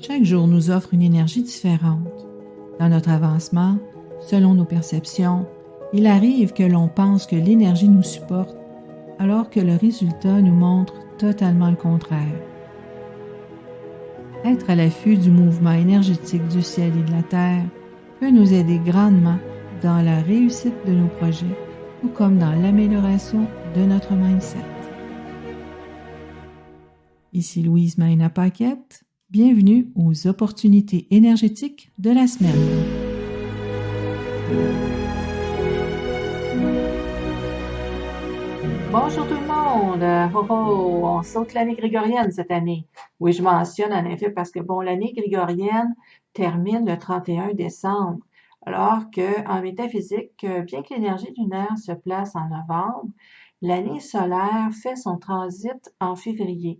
Chaque jour nous offre une énergie différente. Dans notre avancement, selon nos perceptions, il arrive que l'on pense que l'énergie nous supporte, alors que le résultat nous montre totalement le contraire. Être à l'affût du mouvement énergétique du ciel et de la terre peut nous aider grandement dans la réussite de nos projets, tout comme dans l'amélioration de notre mindset. Ici Louise Maina-Paquette, bienvenue aux opportunités énergétiques de la semaine. Bonjour tout le monde! On saute l'année grégorienne cette année. Oui, je mentionne en effet parce que l'année grégorienne termine le 31 décembre, alors qu'en métaphysique, bien que l'énergie lunaire se place en novembre, l'année solaire fait son transit en février.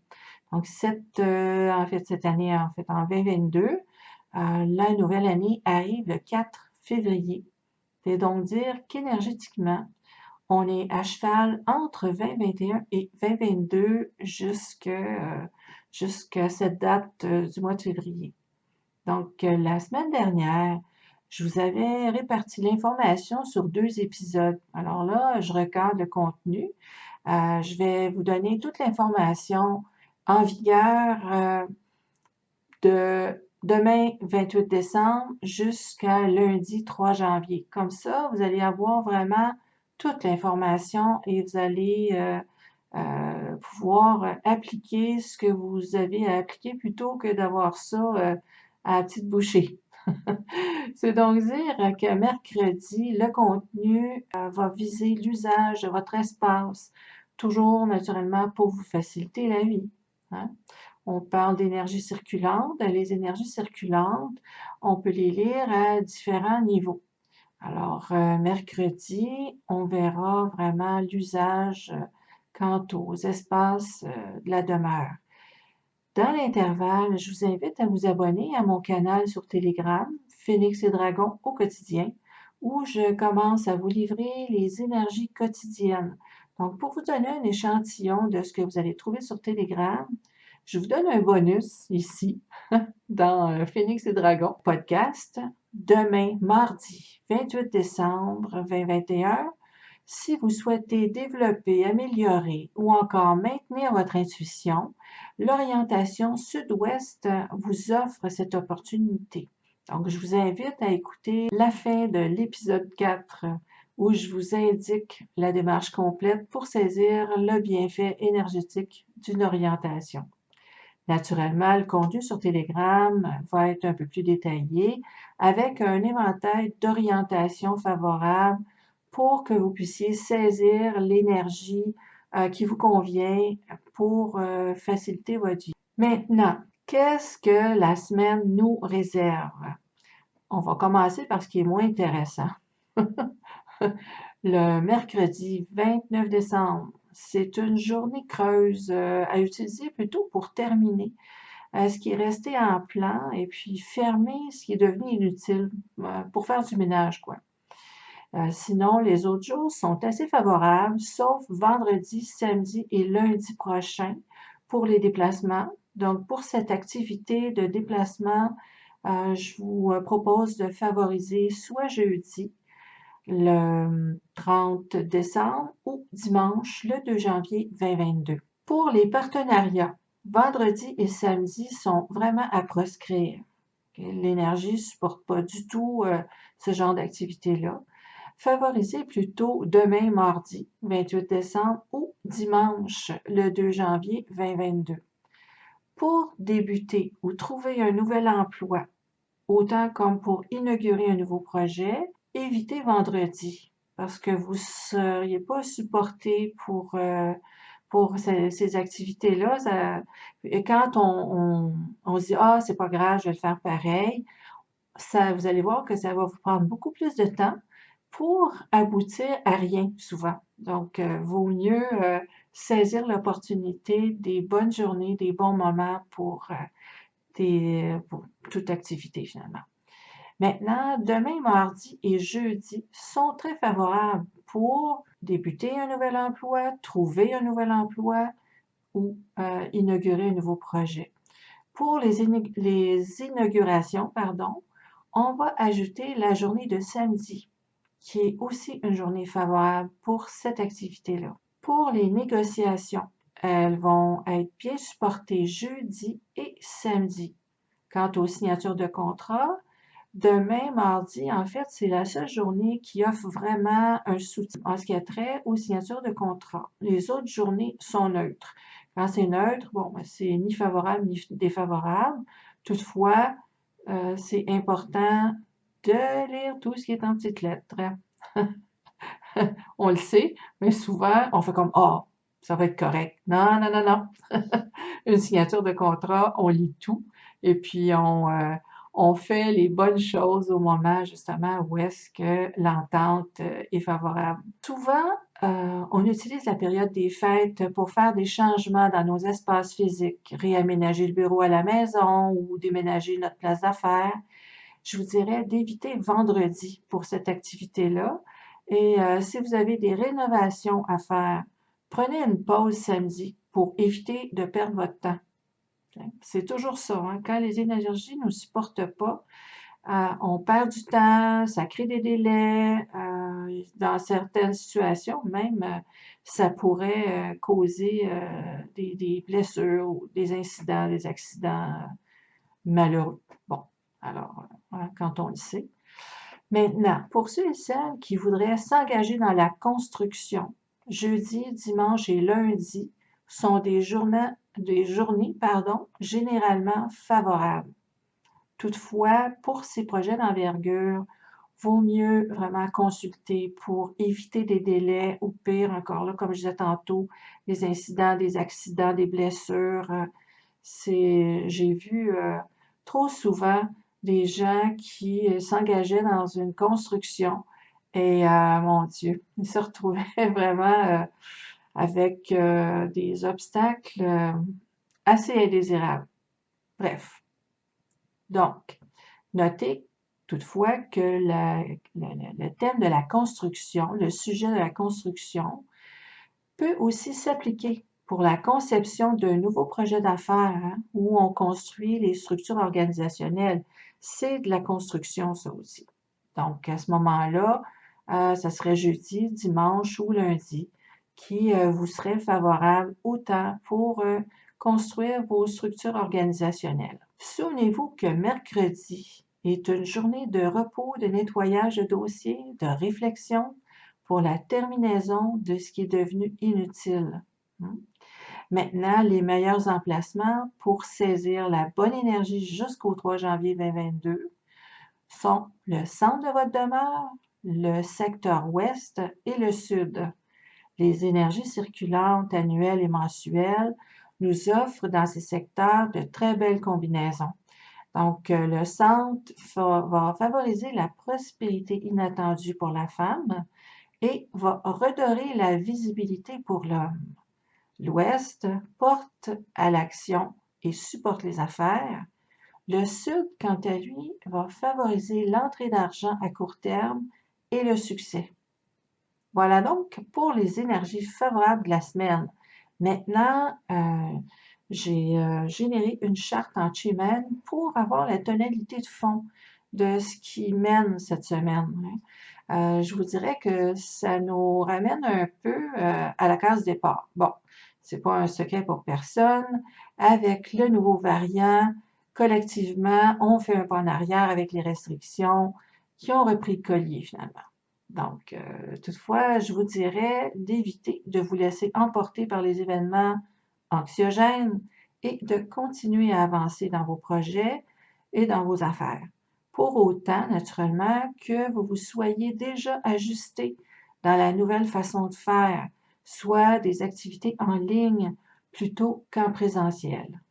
Donc cette année, en 2022, la nouvelle année arrive le 4 février. C'est donc dire qu'énergétiquement, on est à cheval entre 2021 et 2022 jusqu'à cette date du mois de février. Donc, la semaine dernière, je vous avais réparti l'information sur 2 épisodes. Alors là, je recadre le contenu. Je vais vous donner toute l'information en vigueur de demain 28 décembre jusqu'à lundi 3 janvier. Comme ça, vous allez avoir vraiment toute l'information et vous allez pouvoir appliquer ce que vous avez à appliquer plutôt que d'avoir ça à la petite bouchée. C'est donc dire que mercredi, le contenu va viser l'usage de votre espace, toujours naturellement pour vous faciliter la vie. Hein? On parle d'énergie circulante. Les énergies circulantes, on peut les lire à différents niveaux. Alors, mercredi, on verra vraiment l'usage quant aux espaces de la demeure. Dans l'intervalle, je vous invite à vous abonner à mon canal sur Telegram, Phénix et Dragon au quotidien, où je commence à vous livrer les énergies quotidiennes. Donc, pour vous donner un échantillon de ce que vous allez trouver sur Telegram, je vous donne un bonus ici dans Phénix et Dragon podcast demain, mardi 28 décembre 2021. Si vous souhaitez développer, améliorer ou encore maintenir votre intuition, l'orientation sud-ouest vous offre cette opportunité. Donc, je vous invite à écouter la fin de l'épisode 4 où je vous indique la démarche complète pour saisir le bienfait énergétique d'une orientation. Naturellement, le contenu sur Telegram va être un peu plus détaillé avec un éventail d'orientations favorables pour que vous puissiez saisir l'énergie qui vous convient pour faciliter votre vie. Maintenant, qu'est-ce que la semaine nous réserve? On va commencer par ce qui est moins intéressant. Le mercredi 29 décembre, c'est une journée creuse à utiliser plutôt pour terminer ce qui est resté en plan et puis fermer ce qui est devenu inutile pour faire du ménage, quoi. Sinon, les autres jours sont assez favorables, sauf vendredi, samedi et lundi prochain pour les déplacements. Donc, pour cette activité de déplacement, je vous propose de favoriser soit jeudi, le 30 décembre ou dimanche, le 2 janvier 2022. Pour les partenariats, vendredi et samedi sont vraiment à proscrire. L'énergie ne supporte pas du tout ce genre d'activité-là. Favorisez plutôt demain, mardi 28 décembre ou dimanche, le 2 janvier 2022. Pour débuter ou trouver un nouvel emploi, autant comme pour inaugurer un nouveau projet, évitez vendredi parce que vous ne seriez pas supporté pour ces activités-là. Quand on se dit « Ah, c'est pas grave, je vais le faire pareil », vous allez voir que ça va vous prendre beaucoup plus de temps pour aboutir à rien souvent. Donc, vaut mieux saisir l'opportunité des bonnes journées, des bons moments pour toute activité finalement. Maintenant, demain, mardi et jeudi sont très favorables pour débuter un nouvel emploi, trouver un nouvel emploi ou inaugurer un nouveau projet. Pour les inaugurations, pardon, on va ajouter la journée de samedi, qui est aussi une journée favorable pour cette activité-là. Pour les négociations, elles vont être bien supportées jeudi et samedi. Quant aux signatures de contrat, demain, mardi, en fait, c'est la seule journée qui offre vraiment un soutien en ce qui a trait aux signatures de contrat. Les autres journées sont neutres. Quand c'est neutre, bon, c'est ni favorable ni défavorable. Toutefois, c'est important de lire tout ce qui est en petites lettres. On le sait, mais souvent, on fait comme, ah, ça va être correct. Non, non, non, non. Une signature de contrat, on lit tout et puis on fait les bonnes choses au moment justement où est-ce que l'entente est favorable. Souvent, on utilise la période des fêtes pour faire des changements dans nos espaces physiques, réaménager le bureau à la maison ou déménager notre place d'affaires. Je vous dirais d'éviter vendredi pour cette activité-là. Et si vous avez des rénovations à faire, prenez une pause samedi pour éviter de perdre votre temps. C'est toujours ça, hein? Quand les énergies ne nous supportent pas, on perd du temps, ça crée des délais. Dans certaines situations, même, ça pourrait causer des blessures, ou des incidents, des accidents malheureux. Bon, alors, quand on le sait. Maintenant, pour ceux et celles qui voudraient s'engager dans la construction, jeudi, dimanche et lundi sont des journées, généralement favorables. Toutefois, pour ces projets d'envergure, vaut mieux vraiment consulter pour éviter des délais ou pire encore là, comme je disais tantôt, des incidents, des accidents, des blessures. J'ai vu trop souvent des gens qui s'engageaient dans une construction et, mon Dieu, ils se retrouvaient vraiment avec des obstacles assez indésirables. Bref, donc, notez toutefois que le thème de la construction, le sujet de la construction, peut aussi s'appliquer pour la conception d'un nouveau projet d'affaires, hein, où on construit les structures organisationnelles. C'est de la construction, ça aussi. Donc, à ce moment-là, ça serait jeudi, dimanche ou lundi qui vous serait favorable autant pour construire vos structures organisationnelles. Souvenez-vous que mercredi est une journée de repos, de nettoyage de dossiers, de réflexion pour la terminaison de ce qui est devenu inutile. Maintenant, les meilleurs emplacements pour saisir la bonne énergie jusqu'au 3 janvier 2022 sont le centre de votre demeure, le secteur ouest et le sud. Les énergies circulantes annuelles et mensuelles nous offrent dans ces secteurs de très belles combinaisons. Donc, le centre va favoriser la prospérité inattendue pour la femme et va redorer la visibilité pour l'homme. L'Ouest porte à l'action et supporte les affaires. Le Sud, quant à lui, va favoriser l'entrée d'argent à court terme et le succès. Voilà donc pour les énergies favorables de la semaine. Maintenant, j'ai généré une charte en Chi-Men pour avoir la tonalité de fond de ce qui mène cette semaine. Je vous dirais que ça nous ramène un peu à la case départ. Bon, c'est pas un secret pour personne. Avec le nouveau variant, collectivement, on fait un pas en arrière avec les restrictions qui ont repris le collier finalement. Donc, toutefois, je vous dirais d'éviter de vous laisser emporter par les événements anxiogènes et de continuer à avancer dans vos projets et dans vos affaires. Pour autant, naturellement, que vous vous soyez déjà ajusté dans la nouvelle façon de faire, soit des activités en ligne plutôt qu'en présentiel.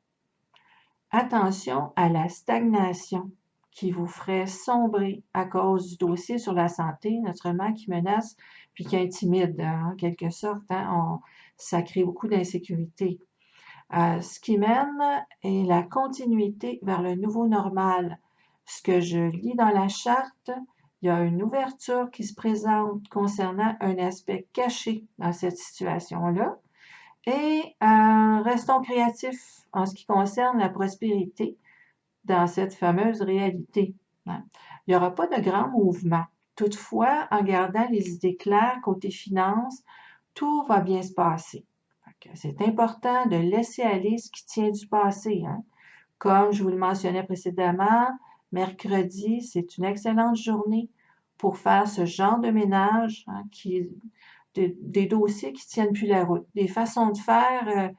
Attention à la stagnation qui vous ferait sombrer à cause du dossier sur la santé, naturellement, qui menace puis qui intimide, en quelque sorte. Ça crée beaucoup d'insécurité. Ce qui mène est la continuité vers le nouveau normal. Ce que je lis dans la charte, il y a une ouverture qui se présente concernant un aspect caché dans cette situation-là. Et restons créatifs en ce qui concerne la prospérité dans cette fameuse réalité, hein. Il n'y aura pas de grands mouvements. Toutefois, en gardant les idées claires côté finances, tout va bien se passer. C'est important de laisser aller ce qui tient du passé, hein. Comme je vous le mentionnais précédemment, mercredi, c'est une excellente journée pour faire ce genre de ménage, hein, des dossiers qui tiennent plus la route, des façons de faire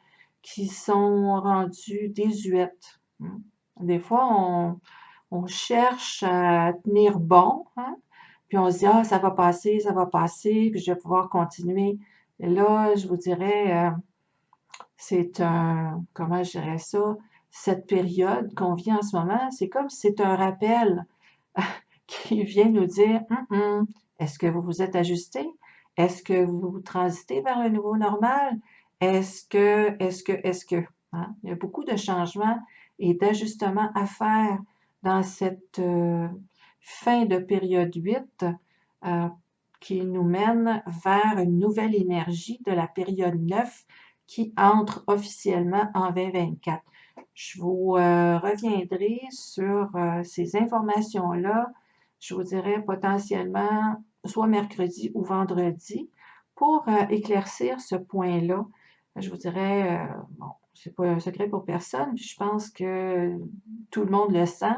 qui sont rendues désuètes, hein. Des fois, on cherche à tenir bon, hein, puis on se dit, ah, ça va passer, puis je vais pouvoir continuer. Et là, je vous dirais, c'est comment je dirais ça, cette période qu'on vit en ce moment, c'est comme si c'est un rappel qui vient nous dire, est-ce que vous vous êtes ajusté? Est-ce que vous transitez vers un nouveau normal? Est-ce que, hein? Il y a beaucoup de changements et d'ajustements à faire dans cette fin de période 8 qui nous mène vers une nouvelle énergie de la période 9 qui entre officiellement en 2024. Je vous reviendrai sur ces informations-là, je vous dirais potentiellement soit mercredi ou vendredi pour éclaircir ce point-là. Je vous dirais, bon, c'est pas un secret pour personne, puis je pense que tout le monde le sent.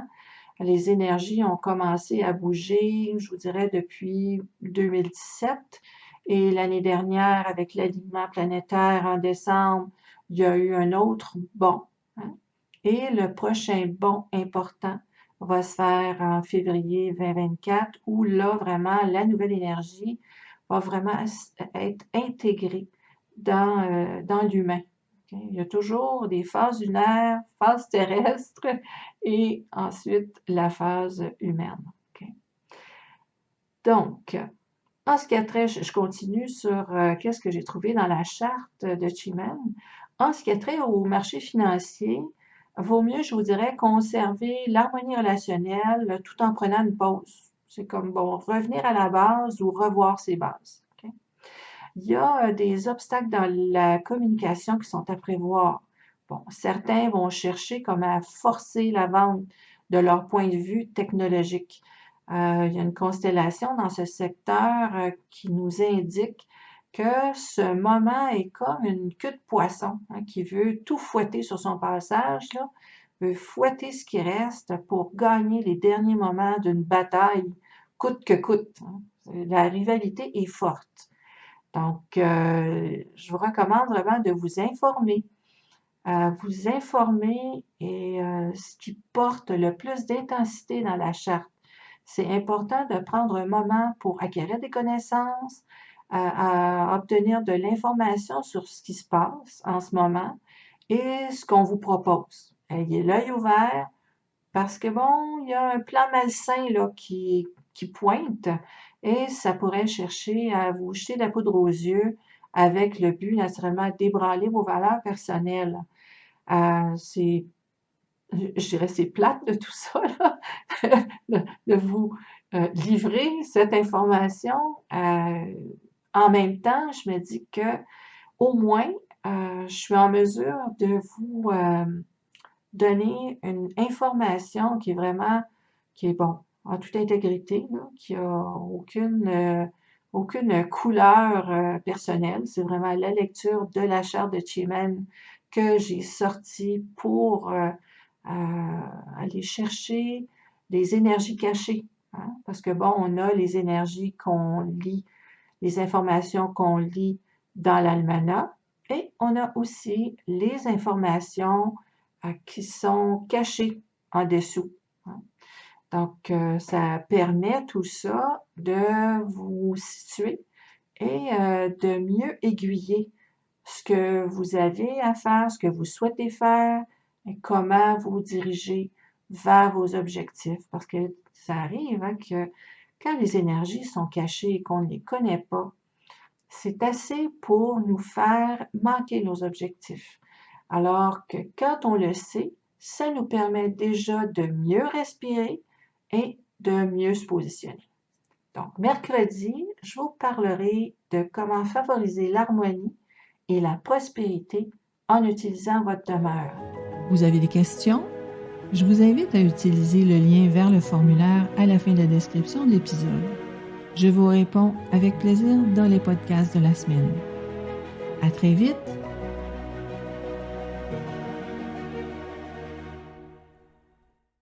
Les énergies ont commencé à bouger, je vous dirais, depuis 2017. Et l'année dernière, avec l'alignement planétaire en décembre, il y a eu un autre bond, hein. Et le prochain bond important va se faire en février 2024, où là, vraiment, la nouvelle énergie va vraiment être intégrée dans l'humain. Okay? Il y a toujours des phases lunaires, phases terrestres et ensuite la phase humaine. Okay? Donc, en ce qui a trait, je continue sur qu'est-ce que j'ai trouvé dans la charte de Chimène. En ce qui a trait au marché financier, vaut mieux, je vous dirais, conserver l'harmonie relationnelle tout en prenant une pause. C'est comme, bon, revenir à la base ou revoir ses bases. Okay? Il y a des obstacles dans la communication qui sont à prévoir. Bon, certains vont chercher comme à forcer la vente de leur point de vue technologique. Il y a une constellation dans ce secteur qui nous indique que ce moment est comme une queue de poisson, hein, qui veut tout fouetter sur son passage, là, veut fouetter ce qui reste pour gagner les derniers moments d'une bataille, coûte que coûte, hein. La rivalité est forte. Donc, je vous recommande vraiment de vous informer. Et ce qui porte le plus d'intensité dans la charte. C'est important de prendre un moment pour acquérir des connaissances, à obtenir de l'information sur ce qui se passe en ce moment et ce qu'on vous propose. Ayez l'œil ouvert parce que, bon, il y a un plan malsain là, qui pointe et ça pourrait chercher à vous jeter de la poudre aux yeux avec le but, naturellement, d'ébranler vos valeurs personnelles. Je dirais, c'est plate de tout ça, là, de vous livrer cette information. En même temps, je me dis que au moins, je suis en mesure de vous donner une information qui est vraiment, qui est bon, en toute intégrité, là, qui a aucune couleur personnelle. C'est vraiment la lecture de la charte de Chimène que j'ai sortie pour aller chercher les énergies cachées, hein, parce que bon, on a les énergies qu'on lit, les informations qu'on lit dans l'almanach, et on a aussi les informations qui sont cachées en dessous, hein. Donc, ça permet tout ça de vous situer et de mieux aiguiller ce que vous avez à faire, ce que vous souhaitez faire, et comment vous diriger vers vos objectifs. Parce que ça arrive, hein, que quand les énergies sont cachées et qu'on ne les connaît pas, c'est assez pour nous faire manquer nos objectifs. Alors que quand on le sait, ça nous permet déjà de mieux respirer et de mieux se positionner. Donc, mercredi, je vous parlerai de comment favoriser l'harmonie et la prospérité en utilisant votre demeure. Vous avez des questions? Je vous invite à utiliser le lien vers le formulaire à la fin de la description de l'épisode. Je vous réponds avec plaisir dans les podcasts de la semaine. À très vite!